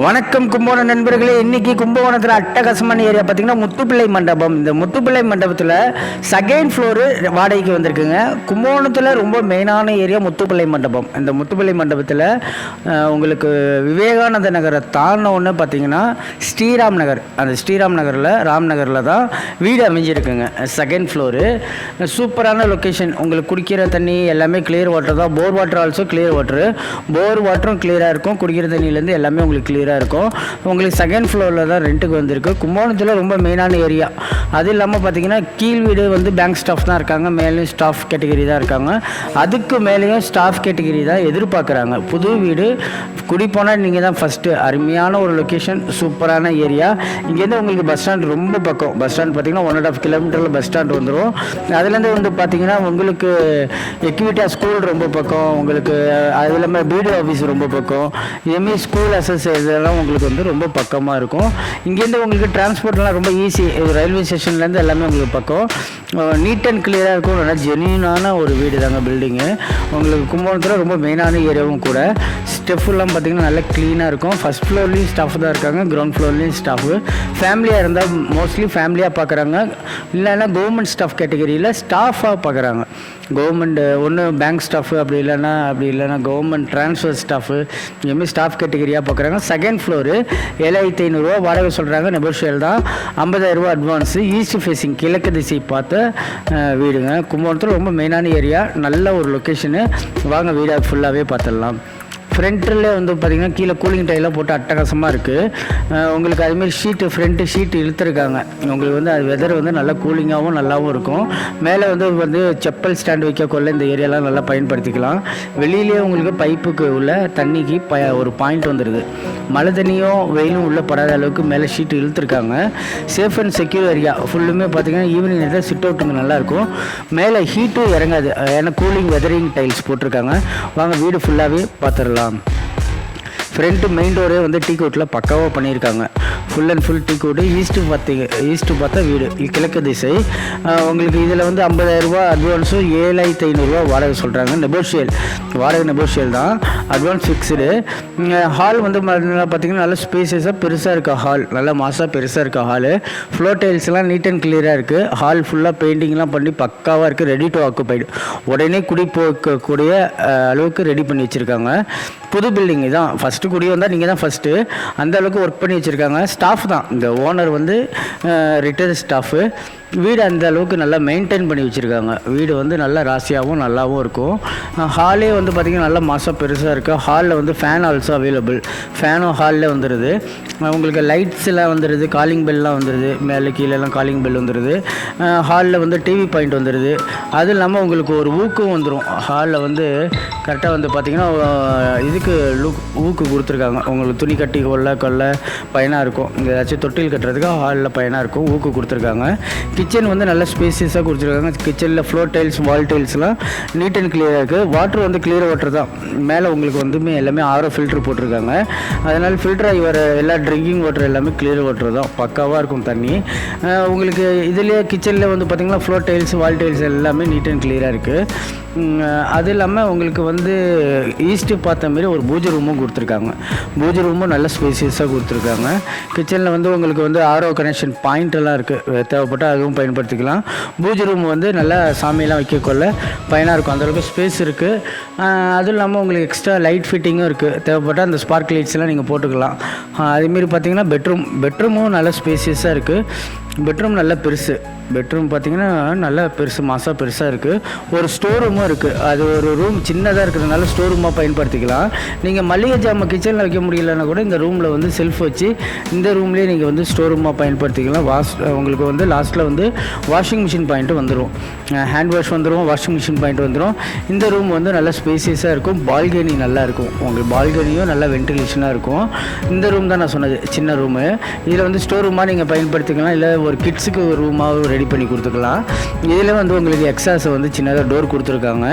வணக்கம் கும்பகோணம் நண்பர்களே. இன்றைக்கி கும்பகோணத்தில் அட்டகாசமான ஏரியா பார்த்திங்கன்னா முத்துப்பிள்ளை மண்டபம். இந்த முத்துப்பிள்ளை மண்டபத்தில் செகண்ட் ஃப்ளோரு வாடகைக்கு வந்திருக்குங்க. கும்பகோணத்தில் ரொம்ப மெயினான ஏரியா முத்துப்பிள்ளை மண்டபம். இந்த முத்துப்பிள்ளை மண்டபத்தில் உங்களுக்கு விவேகானந்த நகரை தாண்டின ஒன்று பார்த்திங்கன்னா ஸ்ரீராம் நகர். அந்த ஸ்ரீராம் நகரில் ராம் நகரில் தான் வீடு அமைஞ்சிருக்குங்க. செகண்ட் ஃப்ளோரு சூப்பரான லொக்கேஷன். உங்களுக்கு குடிக்கிற தண்ணி எல்லாமே கிளியர் வாட்டர் தான். போர் வாட்டர் ஆல்சோ கிளியர் வாட்டரு. போர் வாட்டரும் கிளியராக இருக்கும். குடிக்கிற தண்ணியிலேருந்து எல்லாமே உங்களுக்கு கிளியராக இருக்கும். உங்களுக்கு செகண்ட் ஃப்ளோரில் தான் ரெண்ட்டுக்கு வந்திருக்கு. கும்பகோணத்தில் ரொம்ப மெயினான ஏரியா. அது இல்லாமல் பார்த்தீங்கன்னா கீழ் வீடு வந்து பேங்க் ஸ்டாஃப் தான் இருக்காங்க, மேலேயும் ஸ்டாஃப் கேட்டகரி தான் இருக்காங்க. அதுக்கு மேலேயும் ஸ்டாஃப் கேட்டகரி தான் எதிர்பார்க்குறாங்க. புது வீடு குடி போனால் நீங்கள் தான் ஃபஸ்ட்டு. அருமையான ஒரு லொக்கேஷன், சூப்பரான ஏரியா. இங்கேருந்து உங்களுக்கு பஸ் ஸ்டாண்ட் ரொம்ப பக்கம். பஸ் ஸ்டாண்ட் பார்த்தீங்கன்னா 1.5 கிலோமீட்டரில் பஸ் ஸ்டாண்ட் வந்துடும். அதுலேருந்து வந்து பார்த்தீங்கன்னா உங்களுக்கு எக்விட்டா ஸ்கூல் ரொம்ப பக்கம். உங்களுக்கு அது இல்லாமல் பிடிஓ ஆஃபீஸ் ரொம்ப பக்கம். இதுமாரி ஸ்கூல் அசஸ் இதெல்லாம் உங்களுக்கு வந்து ரொம்ப பக்கமாக இருக்கும். இங்கேருந்து உங்களுக்கு டிரான்ஸ்போர்ட்லாம் ரொம்ப ஈஸி. ரயில்வே ஸ்டேஷன்லேருந்து எல்லாமே உங்களுக்கு பக்கம். நீட் அண்ட் கிளியராக இருக்கும். நல்லா ஜென்யூனான ஒரு வீடு தாங்க பில்டிங்கு. உங்களுக்கு கும்பகோணத்தில் ரொம்ப மெயினான ஏரியாவும் கூட. ஸ்டெஃப்லாம் பார்த்திங்கன்னா நல்லா க்ளீனாக இருக்கும். ஃபஸ்ட் ஃப்ளோர்லேயும் ஸ்டாஃப் தான் இருக்காங்க, கிரவுண்ட் ஃப்ளோர்லேயும் ஸ்டாஃபு. ஃபேமிலியாக இருந்தால் மோஸ்ட்லி ஃபேமிலியாக பார்க்குறாங்க. இல்லைன்னா கவர்மெண்ட் ஸ்டாஃப் கேட்டகரியில் ஸ்டாஃபாக பார்க்குறாங்க. கவர்மெண்ட் ஒன்று பேங்க் ஸ்டாஃபு, அப்படி இல்லைன்னா கவர்மெண்ட் ட்ரான்ஸ்ஃபர் ஸ்டாஃபு, இதுமாதிரி ஸ்டாஃப் கேட்டகரியாக பார்க்குறாங்க. செகண்ட் ஃப்ளோரு 7500 வாடகை சொல்கிறாங்க. நெகோஷியல் தான். 50000 அட்வான்ஸு. ஈஸ்ட் ஃபேஸிங் கிழக்கு திசை பார்த்த வீடுங்க. கும்பகோணத்தில் ரொம்ப மெயினான ஏரியா. நல்ல ஒரு லொக்கேஷனு. வாங்க வீடாக ஃபுல்லாகவே பார்த்துடலாம். ஃப்ரண்ட்டில் வந்து பார்த்திங்கன்னா கீழே கூலிங் டைலாம் போட்டு அட்டகாசமாக இருக்குது. உங்களுக்கு அதுமாரி ஷீட்டு ஃப்ரண்ட்டு ஷீட்டு இழுத்துருக்காங்க. உங்களுக்கு வந்து அது வெதர் வந்து நல்லா கூலிங்காகவும் நல்லாவும் இருக்கும். மேலே வந்து செப்பல் ஸ்டாண்ட் வைக்கக்குள்ள இந்த ஏரியாலாம் நல்லா பயன்படுத்திக்கலாம். வெளியிலேயே உங்களுக்கு பைப்புக்கு உள்ள தண்ணிக்கு ஒரு பாயிண்ட் வந்துடுது. மழை தண்ணியும் வெயிலும் உள்ளே படாத அளவுக்கு மேலே ஷீட்டு இழுத்துருக்காங்க. Safe and secure area. ஃபுல்லுமே பார்த்திங்கன்னா ஈவினிங் நேரத்தில் சிட் அவுட்டுங்க நல்லாயிருக்கும். மேலே ஹீட்டும் இறங்காது. ஏன்னா கூலிங் வெதரிங் டைல்ஸ் போட்டிருக்காங்க. வாங்க வீடு ஃபுல்லாகவே பார்த்துடலாம். ஃப்ரண்ட்டு மெயின் டோரே வந்து டீ கோட்டில் பக்காவாக பண்ணியிருக்காங்க. ஃபுல் அண்ட் ஃபுல் டீ கோட்டு. ஈஸ்ட்டு பார்த்தா வீடு கிழக்கு திசை. உங்களுக்கு இதில் வந்து 50000 அட்வான்ஸும் 7500 வாடகை சொல்கிறாங்க. வாடகை நெகோஷியல் தான். Advance fixed. ஹால் வந்து பார்த்திங்கன்னா நல்லா ஸ்பேசியஸாக பெருசாக இருக்க ஹால். நல்லா மாசாக பெருசாக இருக்க ஹாலு. ஃப்ளோர் டைல்ஸ்லாம் நீட் அண்ட் கிளியராக இருக்குது. ஹால் ஃபுல்லாக பெயிண்டிங்லாம் பண்ணி பக்காவாக இருக்குது. Ready to occupied. உடனே குடி போக்கக்கூடிய அளவுக்கு ரெடி பண்ணி வச்சுருக்காங்க. புது பில்டிங் தான். ஃபஸ்ட்டு குடி வந்தால் நீங்கள் தான் ஃபஸ்ட்டு. அந்த அளவுக்கு ஒர்க் பண்ணி வச்சுருக்காங்க. ஸ்டாஃப் தான். இந்த ஓனர் வந்து ரிட்டையர்ட் ஸ்டாஃபு. வீடு அந்த அளவுக்கு நல்லா மெயின்டைன் பண்ணி வச்சுருக்காங்க. வீடு வந்து நல்லா ராசியாகவும் நல்லாவும் இருக்கும். ஹாலே வந்து பார்த்திங்கன்னா நல்லா மாதம் பெருசாக இருக்குது. ஹாலில் வந்து ஃபேன் ஆல்சோ அவைலபிள். ஃபேனும் ஹாலில் வந்துடுது. உங்களுக்கு லைட்ஸ்லாம் வந்துடுது. காலிங் பெல்லாம் வந்துடுது. மேலே கீழெல்லாம் காலிங் பெல் வந்துடுது. ஹாலில் வந்து டிவி பாயிண்ட் வந்துடுது. அது இல்லாமல் உங்களுக்கு ஒரு ஊக்கும் வந்துடும். ஹாலில் வந்து கரெக்டாக வந்து பார்த்திங்கன்னா இதுக்கு ஊக்கு கொடுத்துருக்காங்க. உங்களுக்கு துணி கட்டி கொள்ள பயனாக இருக்கும். இந்த ஏதாச்சும் தொட்டில் கட்டுறதுக்கு ஹாலில் பயனாக இருக்கும். ஊக்கு கொடுத்துருக்காங்க. கிச்சன் வந்து நல்ல ஸ்பேசியஸாக கொடுத்துருக்காங்க. கிச்சனில் ஃப்ளோர் டைல்ஸ், வால் டைல்ஸ்லாம் நீட் அண்ட் கிளியராக இருக்குது. வாட்டர் வந்து கிளியர் வாட்டர் தான். மேலே உங்களுக்கு வந்து எல்லாமே ஆரோ ஃபில்ட்ரு போட்டிருக்காங்க. அதனால் ஃபில்டர் ஆகி வர எல்லா ட்ரிங்கிங் வாட்டர் எல்லாமே கிளியர் வாட்டர் தான். பக்காவாக இருக்கும் தண்ணி. உங்களுக்கு இதுலேயே கிச்சனில் வந்து பார்த்திங்கன்னா ஃப்ளோர் டைல்ஸ், வால் டைல்ஸ் எல்லாமே நீட் அண்ட் கிளியராக இருக்குது. அது இல்லாமல் உங்களுக்கு வந்து ஈஸ்ட்டு பார்த்த மாரி ஒரு பூஜை ரூமும் கொடுத்துருக்காங்க. பூஜை ரூமும் நல்ல ஸ்பேசியஸாக கொடுத்துருக்காங்க. கிச்சனில் வந்து உங்களுக்கு வந்து ஆரோ கனெக்ஷன் பாயிண்ட் எல்லாம் இருக்குது. தேவைப்பட்டால் அதுவும் பயன்படுத்திக்கலாம். பூஜை ரூம் வந்து நல்லா சாமியெல்லாம் வைக்கக்கொள்ள பயனாக இருக்கும். அந்தளவுக்கு ஸ்பேஸ் இருக்குது. அதுவும் இல்லாமல் உங்களுக்கு எக்ஸ்ட்ரா லைட் ஃபிட்டிங்கும் இருக்குது. தேவைப்பட்டால் அந்த ஸ்பார்க் லைட்ஸ்லாம் நீங்கள் போட்டுக்கலாம். அதேமாரி பார்த்திங்கன்னா பெட்ரூமும் நல்ல ஸ்பேசியஸாக இருக்குது. பெட்ரூம் நல்லா பெருசு. பெட்ரூம் பார்த்திங்கன்னா நல்லா பெருசு, மாசாக பெருசாக இருக்குது. ஒரு ஸ்டோர் ரூமும் இருக்குது. அது ஒரு ரூம் சின்னதாக இருக்கிறதுனால ஸ்டோர் ரூமாக பயன்படுத்திக்கலாம். நீங்கள் மளிகை ஜாமான் கிச்சனில் வைக்க முடியலன்னா கூட இந்த ரூமில் வந்து செல்ஃப் வச்சு இந்த ரூம்லேயே நீங்கள் வந்து ஸ்டோர் ரூமாக பயன்படுத்திக்கலாம். உங்களுக்கு வந்து லாஸ்ட்டில் வந்து வாஷிங் மிஷின் பாயிண்ட்டு வந்துடும். ஹேண்ட் வாஷ் வந்துடும், வாஷிங் மிஷின் பாயிண்ட் வந்துடும். இந்த ரூம் வந்து நல்லா ஸ்பேசியஸாக இருக்கும். பால்கனி நல்லா இருக்கும். உங்களுக்கு பால்கனியும் நல்லா வென்டிலேஷனாக இருக்கும். இந்த ரூம் தான் நான் சொன்னது சின்ன ரூமு. இதில் வந்து ஸ்டோர் ரூமாக நீங்கள் பயன்படுத்திக்கலாம். இல்லை ஒரு கிட்ஸுக்கு ஒரு ரூமாக ரெடி பண்ணி கொடுத்துக்கலாம். இதில் வந்து உங்களுக்கு எக்ஸாஸ் வந்து சின்னதாக டோர் கொடுத்துருக்காங்க.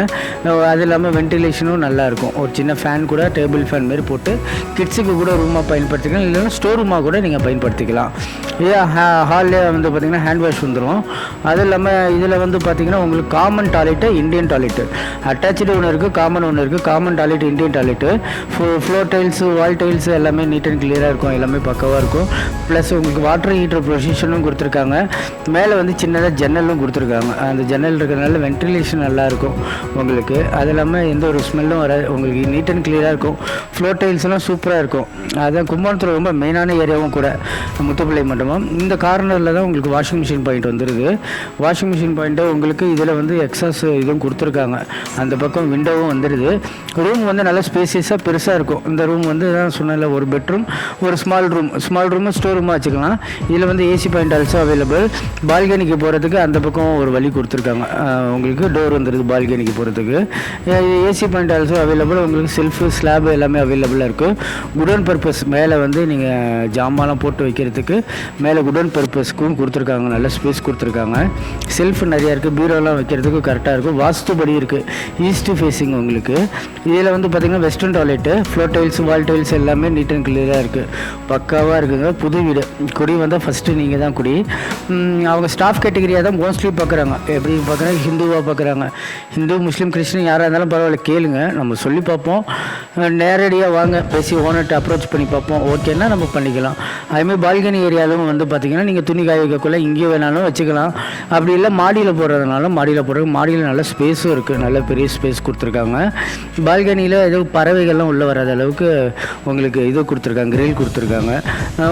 அது இல்லாமல் வென்டிலேஷனும் நல்லாயிருக்கும். ஒரு சின்ன ஃபேன் கூட டேபிள் ஃபேன் மாரி போட்டு கிட்ஸுக்கு கூட ரூமாக பயன்படுத்திக்கலாம், இல்லைன்னா ஸ்டோர் ரூமாக கூட நீங்கள் பயன்படுத்திக்கலாம். இதே ஹாலில் வந்து பார்த்திங்கன்னா ஹேண்ட் வாஷ் வந்துடும். அது இல்லாமல் இதில் வந்து பார்த்திங்கன்னா உங்களுக்கு common toilet, Indian toilet attach ஒன்று இருக்குது, காமன் ஒன்று இருக்குது. Common toilet, Indian toilet, floor tiles, wall tiles எல்லாமே நீட் அண்ட் கிளியராக இருக்கும், எல்லாமே பக்கவாக இருக்கும். ப்ளஸ் உங்களுக்கு வாட்டர் ஹீட்டர் ப்ரொசிஷனும் கொடுத்துருக்காங்க. மேலே வந்து சின்னதாக ஜன்னலும் கொடுத்துருக்காங்க. அந்த ஜன்னல் இருக்கிறதுனால வென்டிலேஷன் நல்லாயிருக்கும் உங்களுக்கு. அது இல்லாமல் எந்த ஒரு ஸ்மெல்லும் வராது, உங்களுக்கு நீட் அண்ட் கிளியராக இருக்கும். ஃப்ளோர் டைல்ஸ்லாம் சூப்பராக இருக்கும். அதுதான் கும்பகோணத்தில் ரொம்ப மெயினான ஏரியாவும் கூட முத்துப்பிள்ளை மண்டபம். இந்த கார்னரில் தான் உங்களுக்கு வாஷிங் மிஷின் பாயிண்ட் வந்துடுது. வாஷிங் மிஷின் பாயிண்ட்டு உங்களுக்கு இதில் வந்து எக்ஸாஸ் இதுவும் கொடுத்துருக்காங்க. அந்த பக்கம் விண்டோவும் வந்துடுது. ரூம் வந்து நல்லா ஸ்பேசியஸாக பெருசாக இருக்கும். இந்த ரூம் வந்து தான் சொன்னால ஒரு பெட்ரூம், ஒரு ஸ்மால் ரூமு ஸ்டோர் ரூமாக வச்சுக்கலாம். இதில் வந்து ஏசி பாயிண்ட் ஆல்சோ அவைலபிள். பால்கனிக்கு போகிறதுக்கு அந்த பக்கம் ஒரு வழி கொடுத்துருக்காங்க. உங்களுக்கு டோர் வந்துடுது பால்கனிக்கு போகிறதுக்கு. AC point also available. உங்களுக்கு செல்ஃபு, ஸ்லாப் எல்லாமே அவைலபிளாக இருக்கும். குடோன் பர்பஸ் மேலே வந்து நீங்கள் ஜாமான்லாம் போட்டு வைக்கிறதுக்கு மேலே குடோன் பர்பஸ்க்கும் கொடுத்துருக்காங்க. நல்ல ஸ்பேஸ் கொடுத்துருக்காங்க. செல்ஃப் நிறையா இருக்குது, பீரோலாம் வைக்கிறதுக்கு கரெக்டாக இருக்கும். வாஸ்துபடி இருக்குது. ஈஸ்ட் ஃபேஸிங் உங்களுக்கு. இதில் வந்து பார்த்திங்கன்னா வெஸ்டர்ன் டாய்லெட்டு, ஃப்ளோர் டைல்ஸ், வால் டைல்ஸ் எல்லாமே நீட் அண்ட் கிளியராக இருக்குது, பக்காவாக இருக்குங்க. புது வீடு. குடி வந்தால் ஃபஸ்ட்டு நீங்கள் தான் குடி. அவங்க ஸ்டாஃப் கேட்டகரியாக தான் மோஸ்ட்லி பார்க்குறாங்க. எப்படி பார்க்குறாங்க, ஹிந்துவாக பார்க்குறாங்க. ஹிந்து, முஸ்லீம், கிறிஸ்டின் யாராக இருந்தாலும் பரவாயில்ல, கேளுங்க, நம்ம சொல்லி பார்ப்போம். நேரடியாக வாங்க, பேசி ஓனர்கிட்ட அப்ரோச் பண்ணி பார்ப்போம். ஓகேன்னா நம்ம பண்ணிக்கலாம். அதுமாதிரி பால்கனி ஏரியாலும் வந்து பார்த்திங்கன்னா நீங்கள் துணி காய வைக்கக்குள்ளே இங்கே வேணாலும் வச்சுக்கலாம். அப்படி இல்லை மாடியில் போடுறதுனால மாடியில் நல்ல ஸ்பேஸும் இருக்குது, நல்ல பெரிய ஸ்பேஸ் கொடுத்துருக்காங்க. பால்கனியில் எதுவும் பறவைகள்லாம் உள்ளே வராத அளவுக்கு உங்களுக்கு இது கொடுத்துருக்காங்க, கிரில் கொடுத்துருக்காங்க.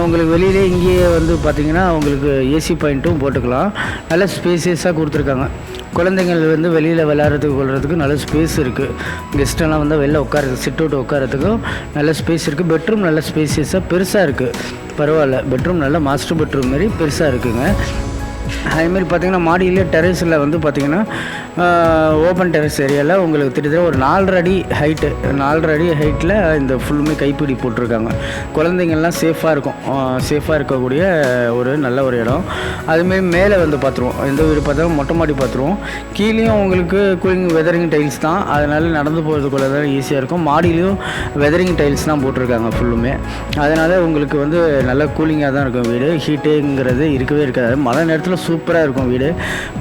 உங்களுக்கு வெளியிலே இங்கேயே வந்து பார்த்திங்கன்னா உங்களுக்கு ஏசி பாயிண்ட்டும் போட்டுக்கலாம். நல்ல ஸ்பேசியஸாக கொடுத்துருக்காங்க. குழந்தைங்கள் வந்து வெளியில் விளையாடுறதுக்கு நல்ல ஸ்பேஸ் இருக்குது. கெஸ்ட்டெல்லாம் வந்து வெளில உட்காரது, சிட் அவுட் உட்காரத்துக்கும் நல்ல ஸ்பேஸ் இருக்குது. பெட்ரூம் நல்ல ஸ்பேசியஸாக பெருசாக இருக்குது, பரவாயில்ல. பெட்ரூம் நல்ல மாஸ்டர் பெட்ரூம் மாரி பெருசாக இருக்குங்க. அதேமாரி பார்த்திங்கன்னா மாடியிலே டெரஸில் வந்து பார்த்திங்கன்னா ஓப்பன் டெரஸ் ஏரியாவில் உங்களுக்கு திட்டத்தட்ட ஒரு 4.5 அடி ஹைட்டு, 4.5 அடி ஹைட்டில் இந்த ஃபுல்லுமே கைப்பிடி போட்டிருக்காங்க. குழந்தைங்கள்லாம் சேஃபாக இருக்கக்கூடிய ஒரு நல்ல ஒரு இடம். அதுமாரி மேலே வந்து பார்த்துருவோம், எந்த வீடு பார்த்தாலும் மொட்டை மாடி பார்த்துருவோம். கீழேயும் உங்களுக்கு கூலிங் வெதரிங் டைல்ஸ் தான், அதனால் நடந்து போகிறதுக்குள்ள தான் ஈஸியாக இருக்கும். மாடியிலையும் வெதரிங் டைல்ஸ் தான் போட்டிருக்காங்க ஃபுல்லுமே. அதனால் உங்களுக்கு வந்து நல்ல கூலிங்காக தான் இருக்கும் வீடு. ஹீட்டுங்கிறது இருக்கவே இருக்காது. மழை நேரத்தில் சூப்பராக இருக்கும் வீடு.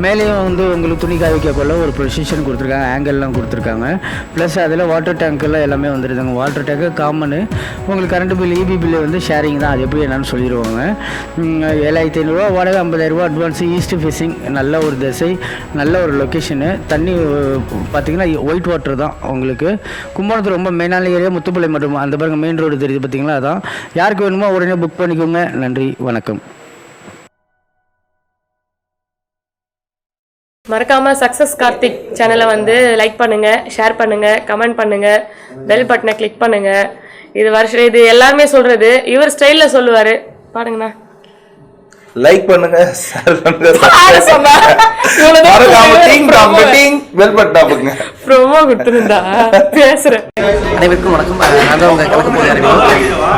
மேலேயும் வந்து உங்களுக்கு துணி காய வைக்க ஒரு பொசிஷன் கொடுத்துருக்காங்க, ஆங்கிள்லாம் கொடுத்துருக்காங்க. ப்ளஸ் அதில் வாட்டர் டேங்க்கெல்லாம் எல்லாமே வந்துடுதுங்க. வாட்டர் டேங்க்கு காமனு. உங்களுக்கு கரண்ட் பில், இபி பில்லு வந்து ஷேரிங் தான், அது எப்படி என்னன்னு சொல்லிடுவாங்க. 7,500 வாடகை, 50,000 அட்வான்ஸ். ஈஸ்ட் ஃபேஸிங், நல்ல ஒரு திசை, நல்ல ஒரு லொக்கேஷனு. தண்ணி பார்த்திங்கன்னா ஒயிட் வாட்டர் தான் உங்களுக்கு. கும்பகோணத்தில் ரொம்ப மெயினான ஏரியா முத்துப்பிள்ளை மண்டபம். அந்த பாருங்க மெயின் ரோடு தெரியுது பார்த்திங்களா, அதான். யாருக்கு வேணுமோ உடனே புக் பண்ணிக்கோங்க. நன்றி, வணக்கம். மறக்காம சக்சஸ் கார்த்திக் சேனலை வந்து லைக் பண்ணுங்க, ஷேர் பண்ணுங்க, கமெண்ட் பண்ணுங்க, பெல் பட்டனை கிளிக் பண்ணுங்க. இது எல்லாருமே சொல்றது, இவர் ஸ்டைல்ல சொல்லுவாரு. பாருங்கண்ணா. லைக் பண்ணுங்க, ஷேர் பண்ணுங்க, பெல் பட்டன் அமுக்குங்க. ப்ரோமோ கொடுத்துருந்தா பேசுறேன். அனைவருக்கும் வணக்கம். நான் தான் உங்கள் கலக்க போய்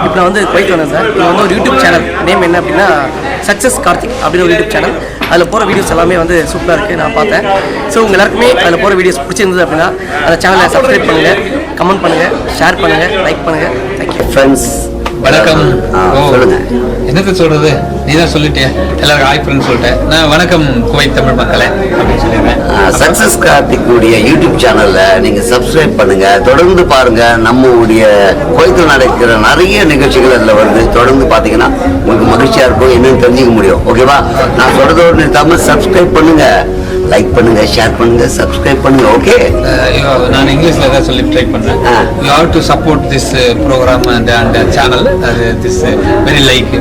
இப்போ நான் வந்து குவைத் வந்தேன் சார். இது வந்து ஒரு யூடியூப் சேனல். நேம் என்ன அப்படின்னா சக்ஸஸ் கார்த்திக் அப்படின்னு ஒரு யூடியூப் சேனல். அதில் போகிற வீடியோஸ் எல்லாமே வந்து சூப்பராக இருக்குது, நான் பார்த்தேன். ஸோ உங்கள் எல்லாருக்குமே அதில் போகிற வீடியோஸ் பிடிச்சிருந்தது அப்படின்னா அந்த சேனலை சப்ஸ்கிரைப் பண்ணுங்கள், கமெண்ட் பண்ணுங்கள், ஷேர் பண்ணுங்கள், லைக் பண்ணுங்கள். Thank you friends. வணக்கம். என்னத்தை சொல்றது, நீ தான் சொல்லிட்டே. எல்லாருக்கும் ஹாய் ஃப்ரெண்ட்ஸ் சொல்லிட்டேன். நான் வணக்கம் குவைத் தமிழ் மக்களே அப்படின்னு சொல்லிடுறேன். சக்சஸ் கார்த்திக் உடைய யூடியூப் சேனல்ல நீங்க சப்ஸ்கிரைப் பண்ணுங்க, தொடர்ந்து பாருங்க. நம்மளுடைய குவைத்தில் நடக்கிற நிறைய நிகழ்ச்சிகள் அதுல வருது. தொடர்ந்து பாத்தீங்கன்னா உங்களுக்கு மகிழ்ச்சியா இருக்கும், என்னன்னு தெரிஞ்சுக்க முடியும். ஓகேவா? நான் சொல்றதோட தமிழ் சப்ஸ்கிரைப் பண்ணுங்க, லைக் பண்ணுங்க, ஷேர் பண்ணுங்க, சப்ஸ்கிரைப் பண்ணுங்க. ஓகே, நான் இங்கிலீஷ்ல தான் சொல்லி ட்ரை பண்றேன். You have to support this program and channel. This very like